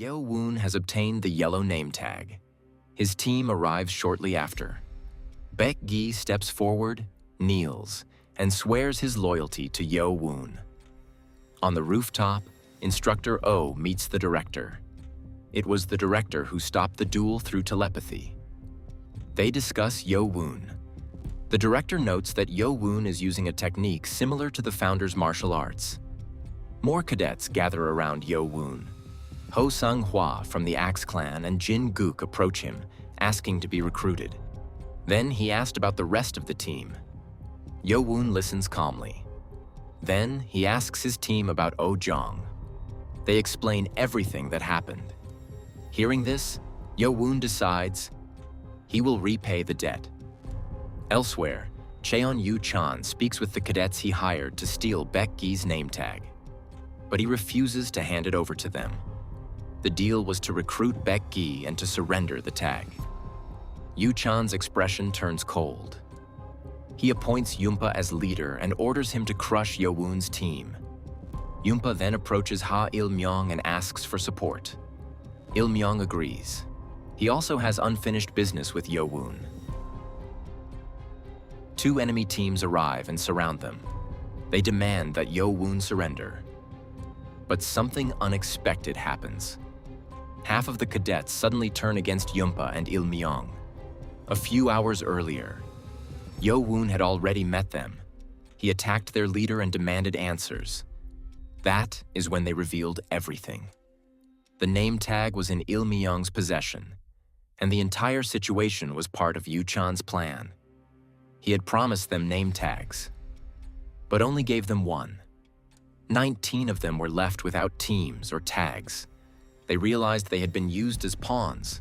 Yeo-Woon has obtained the yellow name tag. His team arrives shortly after. Baek-gi steps forward, kneels, and swears his loyalty to Yeo-Woon. On the rooftop, Instructor Oh meets the director. It was the director who stopped the duel through telepathy. They discuss Yeo-Woon. The director notes that Yeo-Woon is using a technique similar to the founder's martial arts. More cadets gather around Yeo-Woon. Ho Sang-hwa from the Axe clan and Jin Gook approach him, asking to be recruited. Then he asked about the rest of the team. Yeo-Woon listens calmly. Then he asks his team about Oh Jong. They explain everything that happened. Hearing this, Yeo-Woon decides he will repay the debt. Elsewhere, Cheon Yu-chan speaks with the cadets he hired to steal Baek-gi's name tag. But he refuses to hand it over to them. The deal was to recruit Baek-gi and to surrender the tag. Yu-chan's expression turns cold. He appoints Yunpa as leader and orders him to crush Yeo-Woon's team. Yunpa then approaches Ha Il-myung and asks for support. Il-myung agrees. He also has unfinished business with Yeo-Woon. Two enemy teams arrive and surround them. They demand that Yeo-Woon surrender. But something unexpected happens. Half of the cadets suddenly turn against Yunpa and Il-myung. A few hours earlier, Yeo-Woon had already met them. He attacked their leader and demanded answers. That is when they revealed everything. The name tag was in Il-myung's possession, and the entire situation was part of Yu-chan's plan. He had promised them name tags, but only gave them one. 19 of them were left without teams or tags. They realized they had been used as pawns,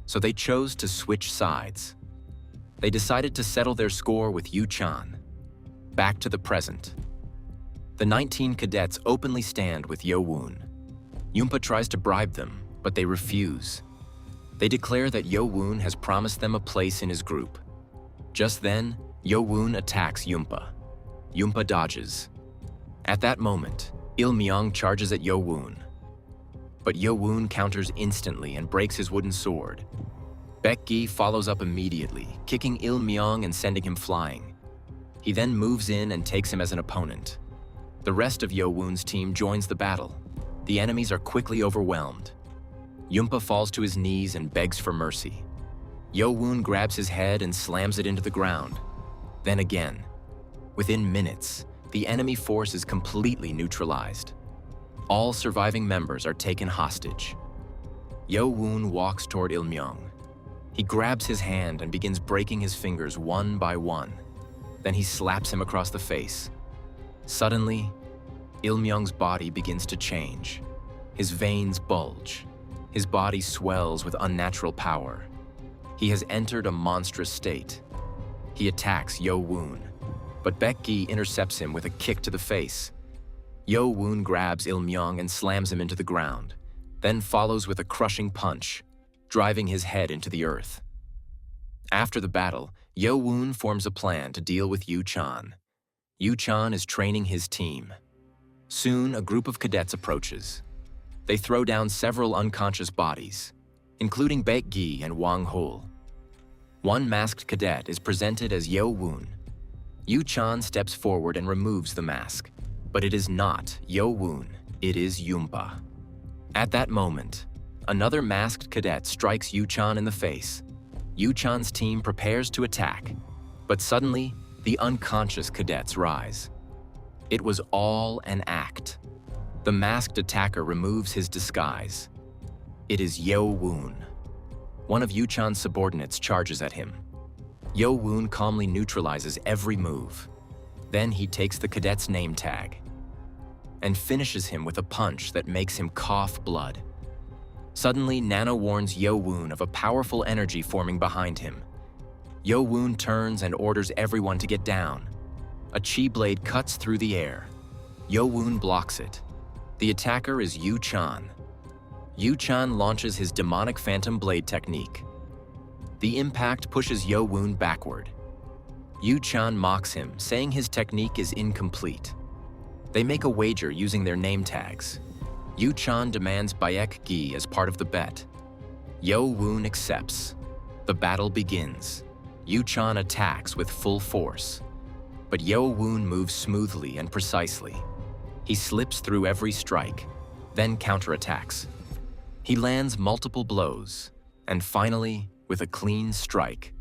so they chose to switch sides. They decided to settle their score with Yu-chan. Back to the present. The 19 cadets openly stand with Yeo-Woon. Yunpa tries to bribe them, but they refuse. They declare that Yeo-Woon has promised them a place in his group. Just then, Yeo-Woon attacks Yunpa. Yunpa dodges. At that moment, Il-myung charges at Yeo-Woon. But Yeo-Woon counters instantly and breaks his wooden sword. Baek-gi follows up immediately, kicking Il-myung and sending him flying. He then moves in and takes him as an opponent. The rest of Yeo-Woon's team joins the battle. The enemies are quickly overwhelmed. Yunpa falls to his knees and begs for mercy. Yeo-Woon grabs his head and slams it into the ground. Then again. Within minutes, the enemy force is completely neutralized. All surviving members are taken hostage. Yeo-Woon walks toward Il-myung. He grabs his hand and begins breaking his fingers one by one. Then he slaps him across the face. Suddenly, Il-myung's body begins to change. His veins bulge. His body swells with unnatural power. He has entered a monstrous state. He attacks Yeo-Woon, but Baek-gi intercepts him with a kick to the face. Yeo-Woon grabs Il-myung and slams him into the ground, then follows with a crushing punch, driving his head into the earth. After the battle, Yeo-Woon forms a plan to deal with Yu-chan. Yu-chan is training his team. Soon, a group of cadets approaches. They throw down several unconscious bodies, including Baek-gi and Wang Hul. One masked cadet is presented as Yeo-Woon. Yu-chan steps forward and removes the mask, but it is not Yeo-Woon, it is Yunpa. At that moment, another masked cadet strikes Yu-chan in the face. Yu-chan's team prepares to attack, but suddenly, the unconscious cadets rise. It was all an act. The masked attacker removes his disguise. It is Yeo-Woon. One of Yu-chan's subordinates charges at him. Yeo-Woon calmly neutralizes every move. Then he takes the cadet's name tag and finishes him with a punch that makes him cough blood. Suddenly, Nano warns Yeo-Woon of a powerful energy forming behind him. Yeo-Woon turns and orders everyone to get down. A chi blade cuts through the air. Yeo-Woon blocks it. The attacker is Yu-chan. Yu-chan launches his demonic phantom blade technique. The impact pushes Yeo-Woon backward. Yu-chan mocks him, saying his technique is incomplete. They make a wager using their name tags. Yu-chan demands Baek Gi as part of the bet. Yeo-Woon accepts. The battle begins. Yu-chan attacks with full force. But Yeo-Woon moves smoothly and precisely. He slips through every strike, then counterattacks. He lands multiple blows, and finally, with a clean strike,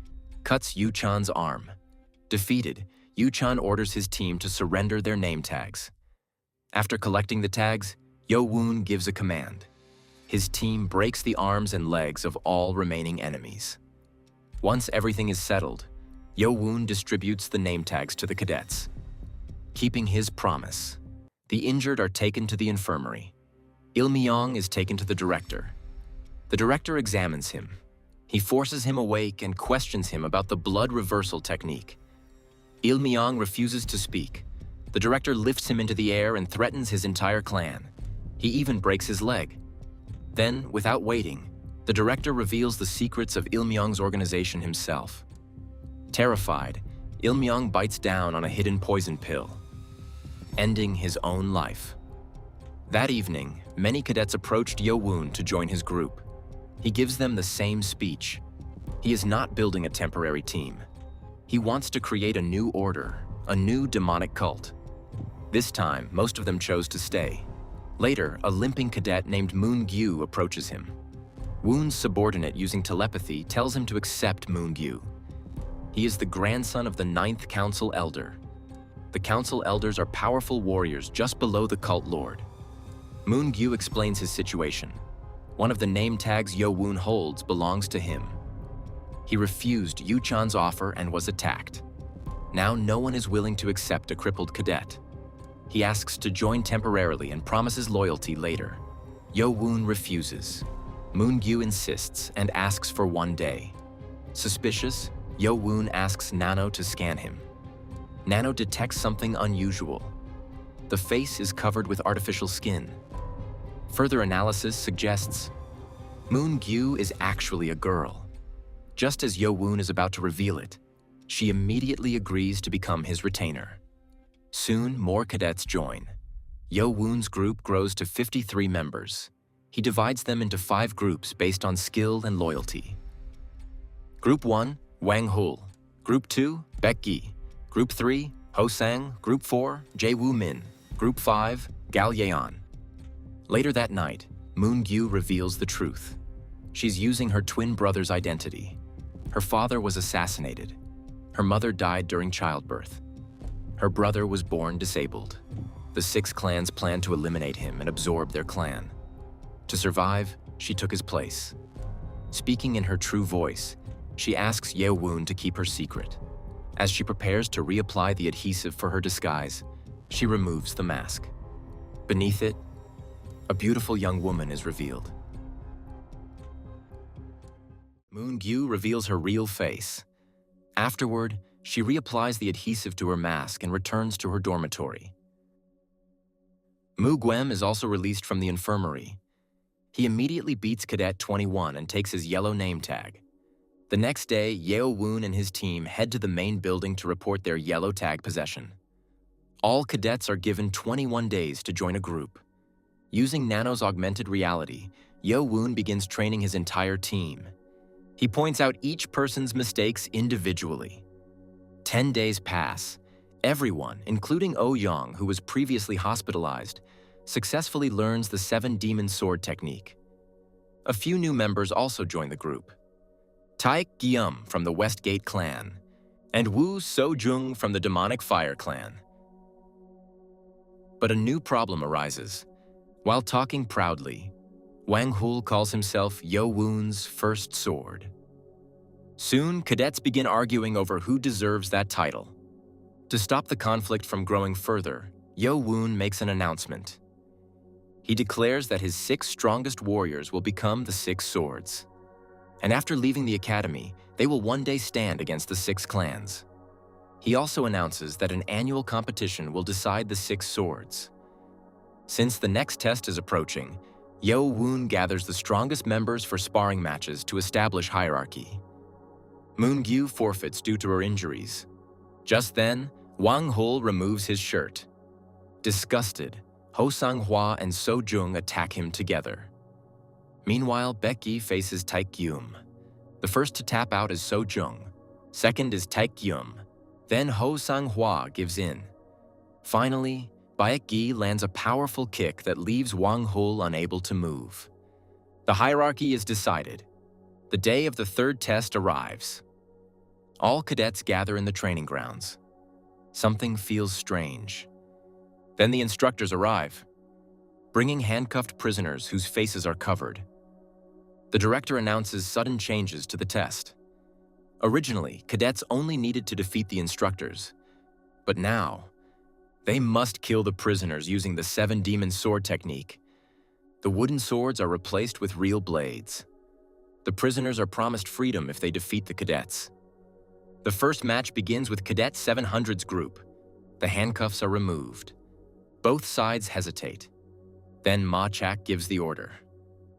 cuts Yu-chan's arm. Defeated, Yu-chan orders his team to surrender their name tags. After collecting the tags, Yeo-Woon gives a command. His team breaks the arms and legs of all remaining enemies. Once everything is settled, Yeo-Woon distributes the name tags to the cadets. Keeping his promise, the injured are taken to the infirmary. Il-myong is taken to the director. The director examines him. He forces him awake and questions him about the blood reversal technique. Il-myong refuses to speak. The director lifts him into the air and threatens his entire clan. He even breaks his leg. Then, without waiting, the director reveals the secrets of Il-myong's organization himself. Terrified, Il-myong bites down on a hidden poison pill, ending his own life. That evening, many cadets approached Yeo-Woon to join his group. He gives them the same speech. He is not building a temporary team. He wants to create a new order, a new demonic cult. This time, most of them chose to stay. Later, a limping cadet named Moon-gyu approaches him. Woon's subordinate using telepathy tells him to accept Moon-gyu. He is the grandson of the 9th Council Elder. The Council Elders are powerful warriors just below the cult lord. Moon-gyu explains his situation. One of the name tags Yeo-Woon holds belongs to him. He refused Yu-chan's offer and was attacked. Now no one is willing to accept a crippled cadet. He asks to join temporarily and promises loyalty later. Yeo-Woon refuses. Moon-gyu insists and asks for 1 day. Suspicious, Yeo-Woon asks Nano to scan him. Nano detects something unusual. The face is covered with artificial skin. Further analysis suggests Moon-gyu is actually a girl. Just as Yeo-Woon is about to reveal it, she immediately agrees to become his retainer. Soon, more cadets join. Yeo-Woon's group grows to 53 members. He divides them into 5 groups based on skill and loyalty. Group 1, Wang Hul. Group 2, Baek Gi. Group 3, Ho Sang. Group 4, Jae-woo Min. Group 5, Gal Yeon. Later that night, Moon-gyu reveals the truth. She's using her twin brother's identity. Her father was assassinated. Her mother died during childbirth. Her brother was born disabled. The 6 clans planned to eliminate him and absorb their clan. To survive, she took his place. Speaking in her true voice, she asks Yeo-Woon to keep her secret. As she prepares to reapply the adhesive for her disguise, she removes the mask. Beneath it, a beautiful young woman is revealed. Moon-gyu reveals her real face. Afterward, she reapplies the adhesive to her mask and returns to her dormitory. Mu-gwem is also released from the infirmary. He immediately beats Cadet 21 and takes his yellow name tag. The next day, Yeo-Woon and his team head to the main building to report their yellow tag possession. All cadets are given 21 days to join a group. Using Nano's augmented reality, Yeo-Woon begins training his entire team. He points out each person's mistakes individually. 10 days pass. Everyone, including Oh-young, who was previously hospitalized, successfully learns the 7-demon sword technique. A few new members also join the group. Taek Gyum from the Westgate clan, and Woo So-jung from the Demonic Fire clan. But a new problem arises. While talking proudly, Wang Hul calls himself Yeo-Woon's first sword. Soon, cadets begin arguing over who deserves that title. To stop the conflict from growing further, Yeo-Woon makes an announcement. He declares that his 6 strongest warriors will become the 6 swords. And after leaving the academy, they will one day stand against the 6 clans. He also announces that an annual competition will decide the 6 swords. Since the next test is approaching, Yeo-Woon gathers the strongest members for sparring matches to establish hierarchy. Moon-gyu forfeits due to her injuries. Just then, Wang Hul removes his shirt. Disgusted, Ho Sang-hwa and So Jung attack him together. Meanwhile, Baek-gi faces Taek-gyum. The first to tap out is So Jung. Second is Taek-gyum. Then Ho Sang-hwa gives in. Finally, Baek-gi lands a powerful kick that leaves Wang Hul unable to move. The hierarchy is decided. The day of the third test arrives. All cadets gather in the training grounds. Something feels strange. Then the instructors arrive, bringing handcuffed prisoners whose faces are covered. The director announces sudden changes to the test. Originally, cadets only needed to defeat the instructors, but now, they must kill the prisoners using the 7-demon sword technique. The wooden swords are replaced with real blades. The prisoners are promised freedom if they defeat the cadets. The first match begins with Cadet 700's group. The handcuffs are removed. Both sides hesitate. Then Ma Chak gives the order.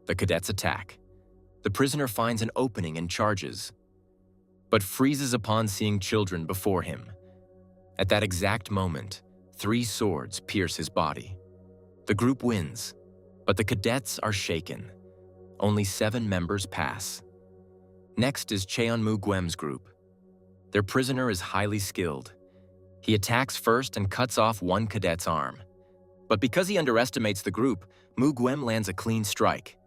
The cadets attack. The prisoner finds an opening and charges, but freezes upon seeing children before him. At that exact moment, 3 swords pierce his body. The group wins, but the cadets are shaken. Only 7 members pass. Next is Cheon-moo Gwem's group. Their prisoner is highly skilled. He attacks first and cuts off one cadet's arm. But because he underestimates the group, Moo Gwem lands a clean strike.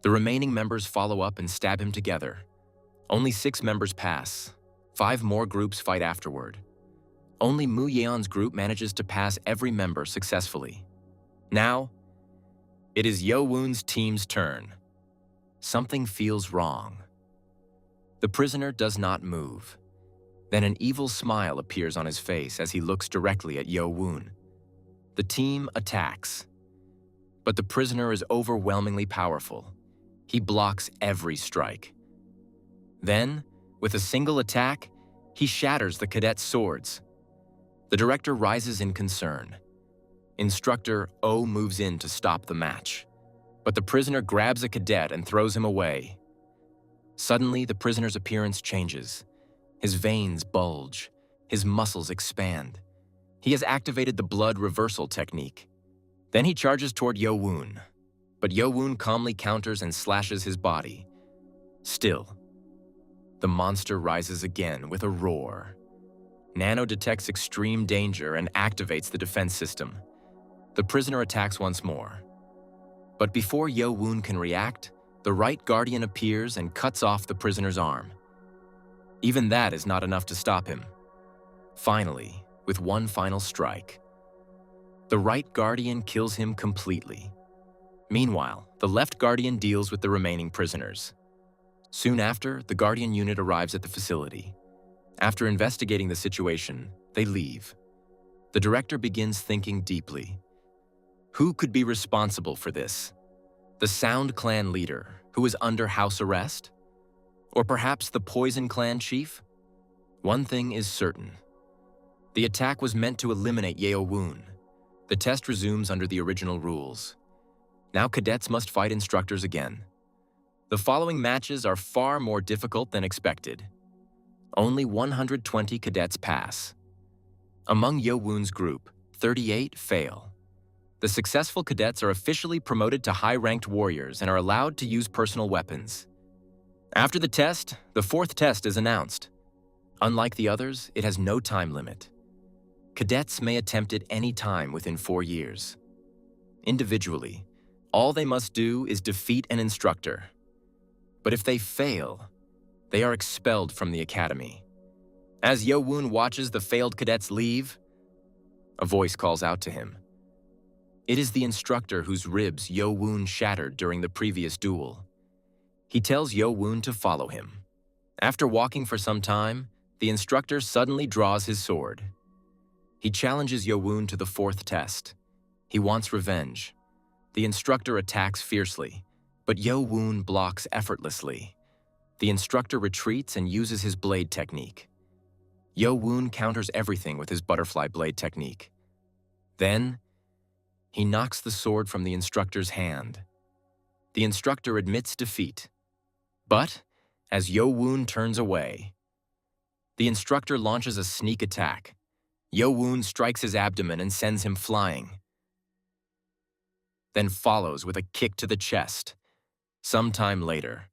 The remaining members follow up and stab him together. Only 6 members pass. 5 more groups fight afterward. Only Moo Yeon's group manages to pass every member successfully. Now, it is Yeo-Woon's team's turn. Something feels wrong. The prisoner does not move. Then an evil smile appears on his face as he looks directly at Yeo-Woon. The team attacks. But the prisoner is overwhelmingly powerful. He blocks every strike. Then, with a single attack, he shatters the cadet's swords. The director rises in concern. Instructor Oh moves in to stop the match. But the prisoner grabs a cadet and throws him away. Suddenly, the prisoner's appearance changes. His veins bulge. His muscles expand. He has activated the blood reversal technique. Then he charges toward Yeo-Woon. But Yeo-Woon calmly counters and slashes his body. Still, the monster rises again with a roar. Nano detects extreme danger and activates the defense system. The prisoner attacks once more. But before Yeo-Woon can react, the right guardian appears and cuts off the prisoner's arm. Even that is not enough to stop him. Finally, with one final strike, the right guardian kills him completely. Meanwhile, the left guardian deals with the remaining prisoners. Soon after, the guardian unit arrives at the facility. After investigating the situation, they leave. The director begins thinking deeply. Who could be responsible for this? The Sound Clan leader, who is under house arrest? Or perhaps the Poison Clan chief? One thing is certain. The attack was meant to eliminate Yeo-Woon. The test resumes under the original rules. Now cadets must fight instructors again. The following matches are far more difficult than expected. Only 120 cadets pass. Among Yeo-Woon's group, 38 fail. The successful cadets are officially promoted to high-ranked warriors and are allowed to use personal weapons. After the test, the 4th test is announced. Unlike the others, it has no time limit. Cadets may attempt it any time within 4 years. Individually, all they must do is defeat an instructor. But if they fail, they are expelled from the academy. As Yeo-Woon watches the failed cadets leave, a voice calls out to him. It is the instructor whose ribs Yeo-Woon shattered during the previous duel. He tells Yeo-Woon to follow him. After walking for some time, the instructor suddenly draws his sword. He challenges Yeo-Woon to the 4th test. He wants revenge. The instructor attacks fiercely, but Yeo-Woon blocks effortlessly. The instructor retreats and uses his blade technique. Yeo-Woon counters everything with his butterfly blade technique. Then, he knocks the sword from the instructor's hand. The instructor admits defeat. But, as Yeo-Woon turns away, the instructor launches a sneak attack. Yeo-Woon strikes his abdomen and sends him flying. then follows with a kick to the chest. Sometime later,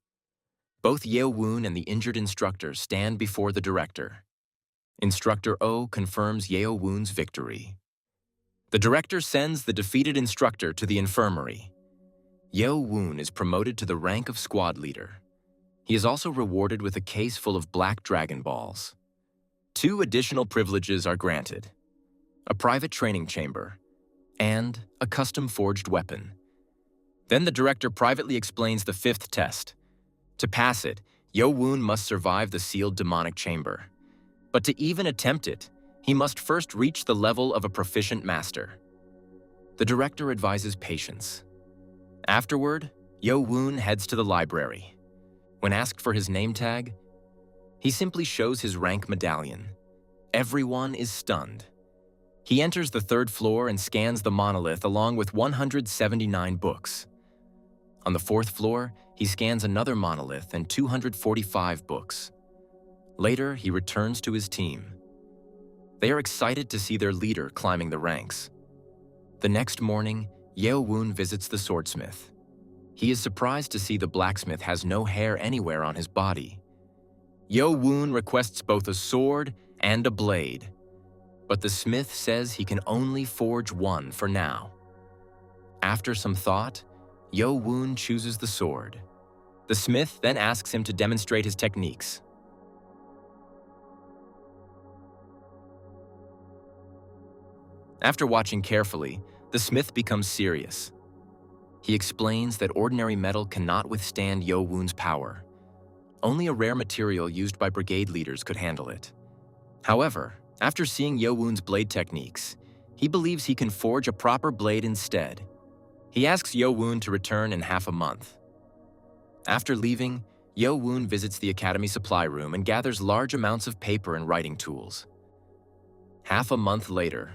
both Yeo-Woon and the injured instructor stand before the director. Instructor Oh confirms Yeo-Woon's victory. The director sends the defeated instructor to the infirmary. Yeo-Woon is promoted to the rank of squad leader. He is also rewarded with a case full of black Dragon Balls. 2 additional privileges are granted: a private training chamber and a custom-forged weapon. Then the director privately explains the 5th test. To pass it, Yeo-Woon must survive the sealed demonic chamber. But to even attempt it, he must first reach the level of a proficient master. The director advises patience. Afterward, Yeo-Woon heads to the library. When asked for his name tag, he simply shows his rank medallion. Everyone is stunned. He enters the 3rd floor and scans the monolith along with 179 books. On the 4th floor, he scans another monolith and 245 books. Later, he returns to his team. They are excited to see their leader climbing the ranks. The next morning, Yeo-Woon visits the swordsmith. He is surprised to see the blacksmith has no hair anywhere on his body. Yeo-Woon requests both a sword and a blade, but the smith says he can only forge one for now. After some thought, Yeo-Woon chooses the sword. The smith then asks him to demonstrate his techniques. After watching carefully, the smith becomes serious. He explains that ordinary metal cannot withstand Yeo-Woon's power. Only a rare material used by brigade leaders could handle it. However, after seeing Yeo-Woon's blade techniques, he believes he can forge a proper blade instead. He asks Yeo-Woon to return in half a month. After leaving, Yeo-Woon visits the academy supply room and gathers large amounts of paper and writing tools. Half a month later,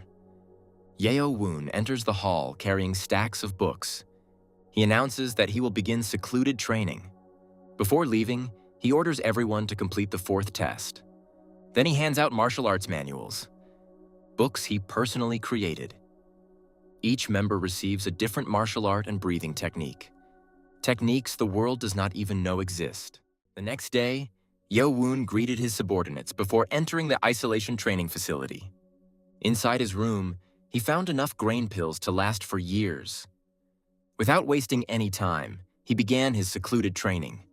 Yeo-Woon enters the hall carrying stacks of books. He announces that he will begin secluded training. Before leaving, he orders everyone to complete the 4th test. Then he hands out martial arts manuals, books he personally created. Each member receives a different martial art and breathing technique. Techniques the world does not even know exist. The next day, Yeo-Woon greeted his subordinates before entering the isolation training facility. Inside his room, he found enough grain pills to last for years. Without wasting any time, he began his secluded training.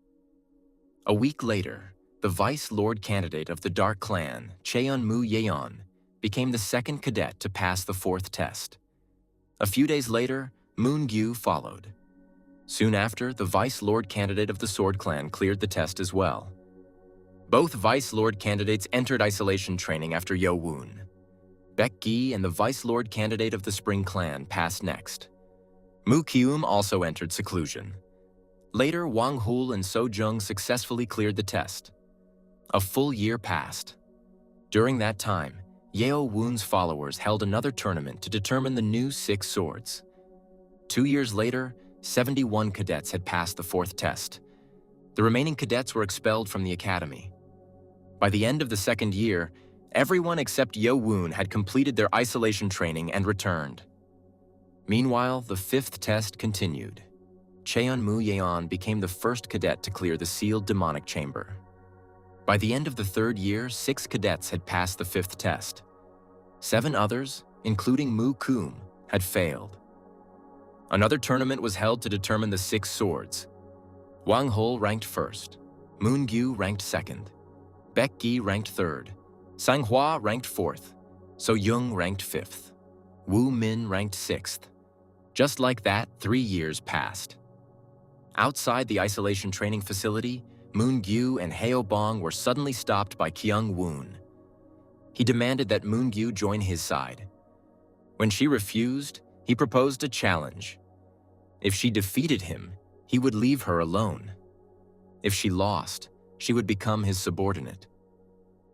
A week later, the Vice Lord candidate of the Dark Clan, Cheon-mu-yeon, became the 2nd cadet to pass the 4th test. A few days later, Moon-gyu followed. Soon after, the Vice Lord candidate of the Sword Clan cleared the test as well. Both Vice Lord candidates entered isolation training after Yeo-Woon. Baek-gi and the Vice Lord candidate of the Spring Clan passed next. Mu-kyum also entered seclusion. Later, Wang-hul and So-jung successfully cleared the test. A full year passed. During that time, Yeo-Woon's followers held another tournament to determine the new 6 swords. 2 years later, 71 cadets had passed the 4th test. The remaining cadets were expelled from the academy. By the end of the 2nd year, everyone except Yeo-Woon had completed their isolation training and returned. Meanwhile, the 5th test continued. Cheon-mu-yeon became the first cadet to clear the sealed demonic chamber. By the end of the 3rd year, 6 cadets had passed the 5th test. 7 others, including Mu-kyum, had failed. Another tournament was held to determine the 6 swords. Wang-hul ranked 1st, Moon-gyu ranked 2nd, Baek-gi ranked 3rd, Sang-hwa ranked 4th, So-jung ranked 5th, Woo-min ranked 6th. Just like that, 3 years passed. Outside the isolation training facility, Moon-gyu and Heo-bong were suddenly stopped by Kyung-woon. He demanded that Moon-gyu join his side. When she refused, he proposed a challenge. If she defeated him, he would leave her alone. If she lost, she would become his subordinate.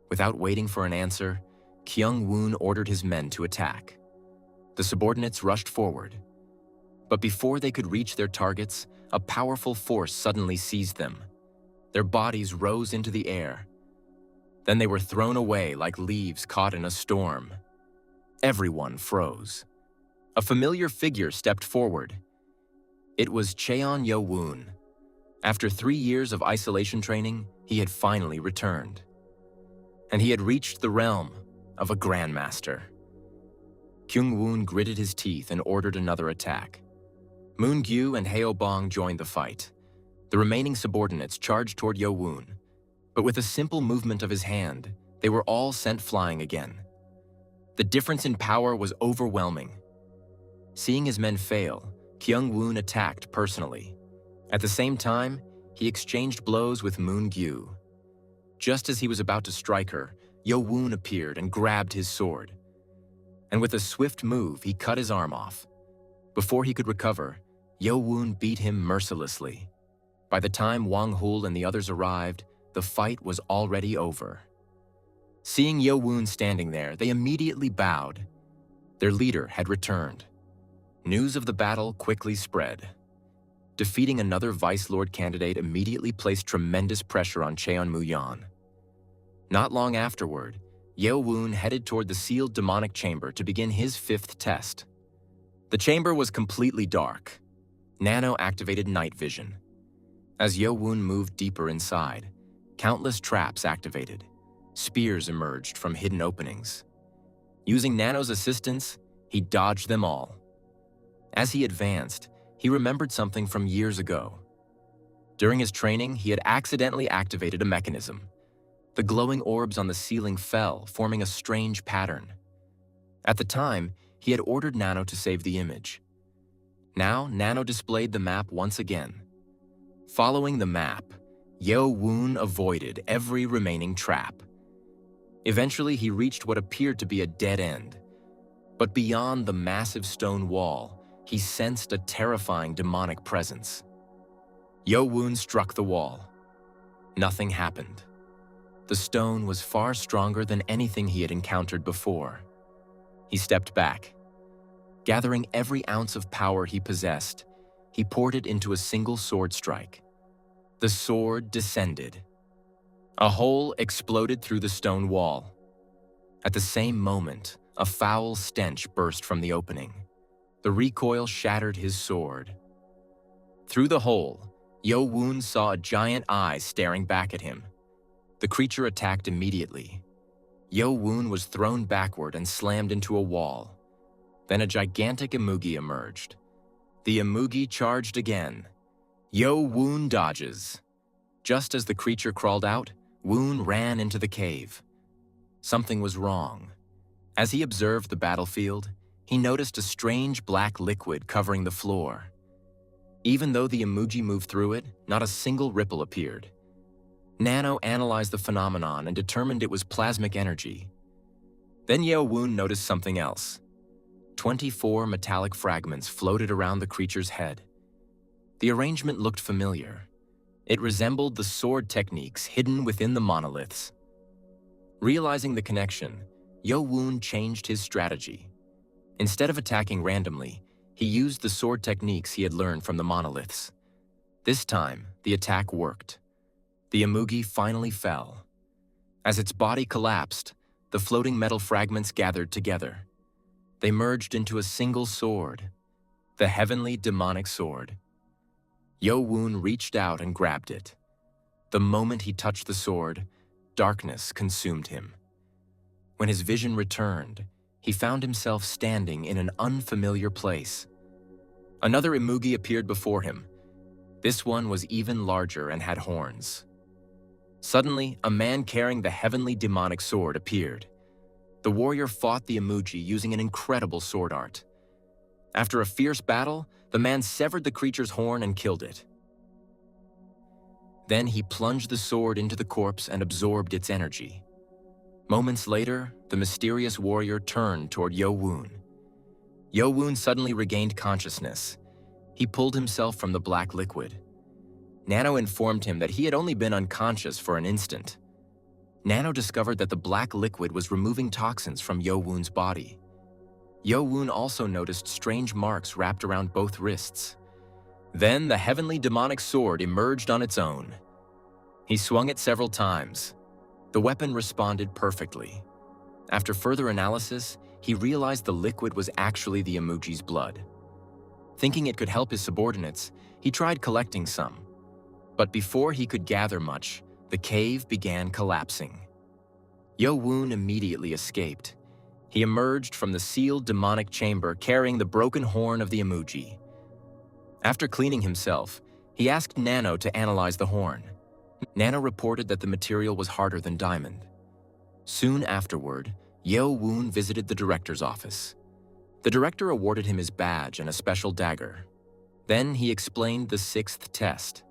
Without waiting for an answer, Kyung-woon ordered his men to attack. The subordinates rushed forward. But before they could reach their targets, a powerful force suddenly seized them. Their bodies rose into the air. Then they were thrown away like leaves caught in a storm. Everyone froze. A familiar figure stepped forward. It was Yeo-Woon. After 3 years of isolation training, he had finally returned. And he had reached the realm of a grandmaster. Kyung-woon gritted his teeth and ordered another attack. Moon-gyu and Haeobong joined the fight. The remaining subordinates charged toward Yeo-Woon, but with a simple movement of his hand, they were all sent flying again. The difference in power was overwhelming. Seeing his men fail, Kyung-woon attacked personally. At the same time, he exchanged blows with Moon-gyu. Just as he was about to strike her, Yeo-Woon appeared and grabbed his sword. And with a swift move, he cut his arm off. Before he could recover, Yeo-Woon beat him mercilessly. By the time Wang-hul and the others arrived, the fight was already over. Seeing Yeo-Woon standing there, they immediately bowed. Their leader had returned. News of the battle quickly spread. Defeating another Vice Lord candidate immediately placed tremendous pressure on Cheonmuyang. Not long afterward, Yeo-Woon headed toward the sealed demonic chamber to begin his 5th test. The chamber was completely dark. Nano activated night vision. As Yeo-Woon moved deeper inside, countless traps activated. Spears emerged from hidden openings. Using Nano's assistance, he dodged them all. As he advanced, he remembered something from years ago. During his training, he had accidentally activated a mechanism. The glowing orbs on the ceiling fell, forming a strange pattern. At the time, he had ordered Nano to save the image. Now, Nano displayed the map once again. Following the map, Yeo-Woon avoided every remaining trap. Eventually, he reached what appeared to be a dead end. But beyond the massive stone wall, he sensed a terrifying demonic presence. Yeo-Woon struck the wall. Nothing happened. The stone was far stronger than anything he had encountered before. He stepped back. Gathering every ounce of power he possessed, he poured it into a single sword strike. The sword descended. A hole exploded through the stone wall. At the same moment, a foul stench burst from the opening. The recoil shattered his sword. Through the hole, Yeo-Woon saw a giant eye staring back at him. The creature attacked immediately. Yeo-Woon was thrown backward and slammed into a wall. Then a gigantic Imugi emerged. The Imugi charged again. Yeo-Woon dodges. Just as the creature crawled out, Woon ran into the cave. Something was wrong. As he observed the battlefield, he noticed a strange black liquid covering the floor. Even though the Imugi moved through it, not a single ripple appeared. Nano analyzed the phenomenon and determined it was plasmic energy. Then Yeo-Woon noticed something else. 24 metallic fragments floated around the creature's head. The arrangement looked familiar. It resembled the sword techniques hidden within the monoliths. Realizing the connection, Yeo-Woon changed his strategy. Instead of attacking randomly, he used the sword techniques he had learned from the monoliths. This time, the attack worked. The Imugi finally fell. As its body collapsed, the floating metal fragments gathered together. They merged into a single sword, the heavenly demonic sword. Yeo-Woon reached out and grabbed it. The moment he touched the sword, darkness consumed him. When his vision returned, he found himself standing in an unfamiliar place. Another Imugi appeared before him. This one was even larger and had horns. Suddenly, a man carrying the heavenly demonic sword appeared. The warrior fought the Imugi using an incredible sword art. After a fierce battle, the man severed the creature's horn and killed it. Then he plunged the sword into the corpse and absorbed its energy. Moments later, the mysterious warrior turned toward Yeo-Woon. Yeo-Woon suddenly regained consciousness. He pulled himself from the black liquid. Nano informed him that he had only been unconscious for an instant. Nano discovered that the black liquid was removing toxins from Yeo-Woon's body. Yeo-Woon also noticed strange marks wrapped around both wrists. Then the heavenly demonic sword emerged on its own. He swung it several times. The weapon responded perfectly. After further analysis, he realized the liquid was actually the Imugi's blood. Thinking it could help his subordinates, he tried collecting some. But before he could gather much, the cave began collapsing. Yeo-Woon immediately escaped. He emerged from the sealed demonic chamber carrying the broken horn of the emoji. After cleaning himself, he asked Nano to analyze the horn. Nano reported that the material was harder than diamond. Soon afterward, Yeo-Woon visited the director's office. The director awarded him his badge and a special dagger. Then he explained the 6th test.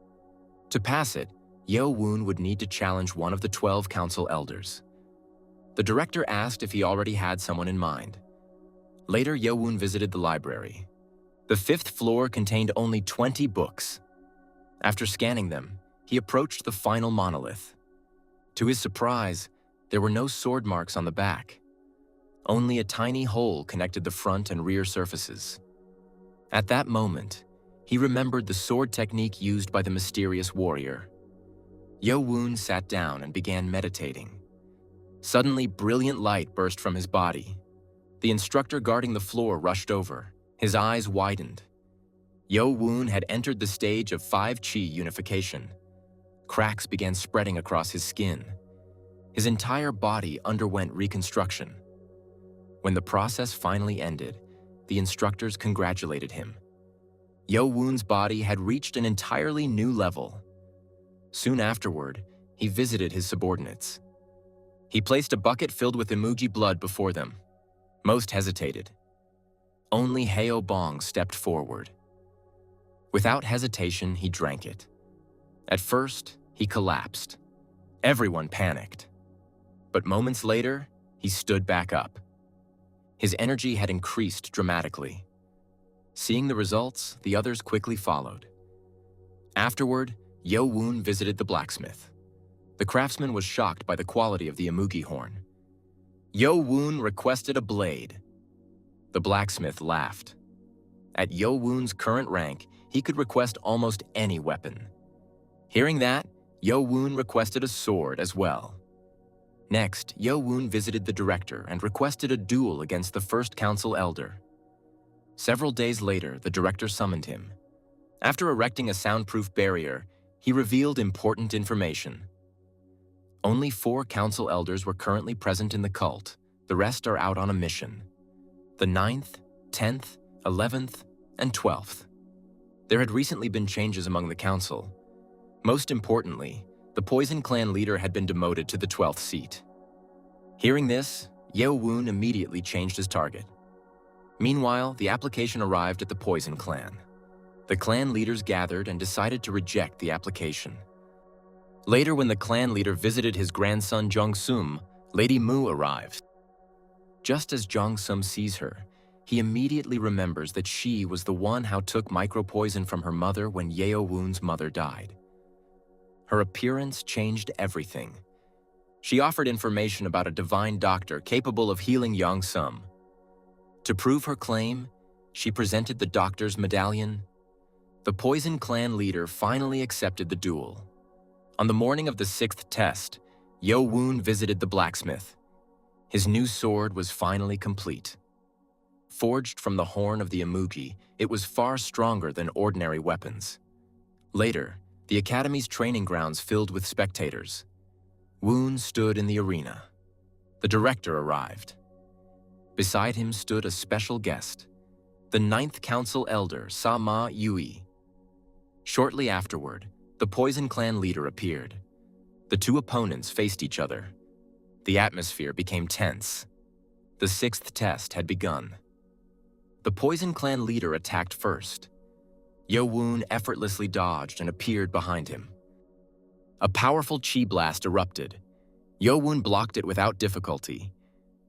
To pass it, Yeo-Woon would need to challenge one of the 12 council elders. The director asked if he already had someone in mind. Later, Yeo-Woon visited the library. The 5th floor contained only 20 books. After scanning them, he approached the final monolith. To his surprise, there were no sword marks on the back. Only a tiny hole connected the front and rear surfaces. At that moment, he remembered the sword technique used by the mysterious warrior. Yeo-Woon sat down and began meditating. Suddenly, brilliant light burst from his body. The instructor guarding the floor rushed over. His eyes widened. Yeo-Woon had entered the stage of 5-chi unification. Cracks began spreading across his skin. His entire body underwent reconstruction. When the process finally ended, the instructors congratulated him. Yeo-Woon's body had reached an entirely new level. Soon afterward, he visited his subordinates. He placed a bucket filled with emoji blood before them. Most hesitated. Only Heo-Bong stepped forward. Without hesitation, he drank it. At first, he collapsed. Everyone panicked. But moments later, he stood back up. His energy had increased dramatically. Seeing the results, the others quickly followed. Afterward, Yeo-Woon visited the blacksmith. The craftsman was shocked by the quality of the emoji horn. Yeo-Woon requested a blade. The blacksmith laughed. At Yeo-Woon's current rank, he could request almost any weapon. Hearing that, Yeo-Woon requested a sword as well. Next, Yeo-Woon visited the director and requested a duel against the first council elder. Several days later, the director summoned him. After erecting a soundproof barrier, he revealed important information. Only 4 council elders were currently present in the cult. The rest are out on a mission. The 9th, 10th, 11th, and 12th. There had recently been changes among the council. Most importantly, the Poison Clan leader had been demoted to the 12th seat. Hearing this, Yeo-Woon immediately changed his target. Meanwhile, the application arrived at the Poison Clan. The clan leaders gathered and decided to reject the application. Later, when the clan leader visited his grandson Jong-sum, Lady Mu arrived. Just as Jong-sum sees her, he immediately remembers that she was the one who took micropoison from her mother when Yeo-Woon's mother died. Her appearance changed everything. She offered information about a divine doctor capable of healing Jong-sum. To prove her claim, she presented the doctor's medallion. The Poison Clan leader finally accepted the duel. On the morning of the 6th test, Yeo-Woon visited the blacksmith. His new sword was finally complete. Forged from the horn of the emoji, it was far stronger than ordinary weapons. Later, the Academy's training grounds filled with spectators. Woon stood in the arena. The director arrived. Beside him stood a special guest, the 9th Council Elder, Sa-Ma Yui. Shortly afterward, the Poison Clan leader appeared. The 2 opponents faced each other. The atmosphere became tense. The 6th test had begun. The Poison Clan leader attacked first. Yeo-Woon effortlessly dodged and appeared behind him. A powerful chi blast erupted. Yeo-Woon blocked it without difficulty.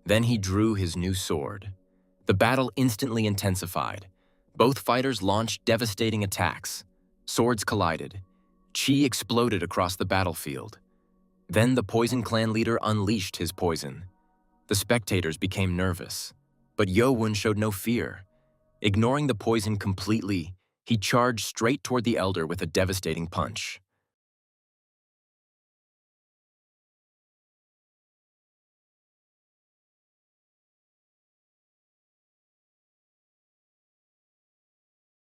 Then he drew his new sword. The battle instantly intensified. Both fighters launched devastating attacks. Swords collided. Chi exploded across the battlefield. Then the Poison Clan leader unleashed his poison. The spectators became nervous, but Yeo-Woon showed no fear. Ignoring the poison completely, he charged straight toward the elder with a devastating punch.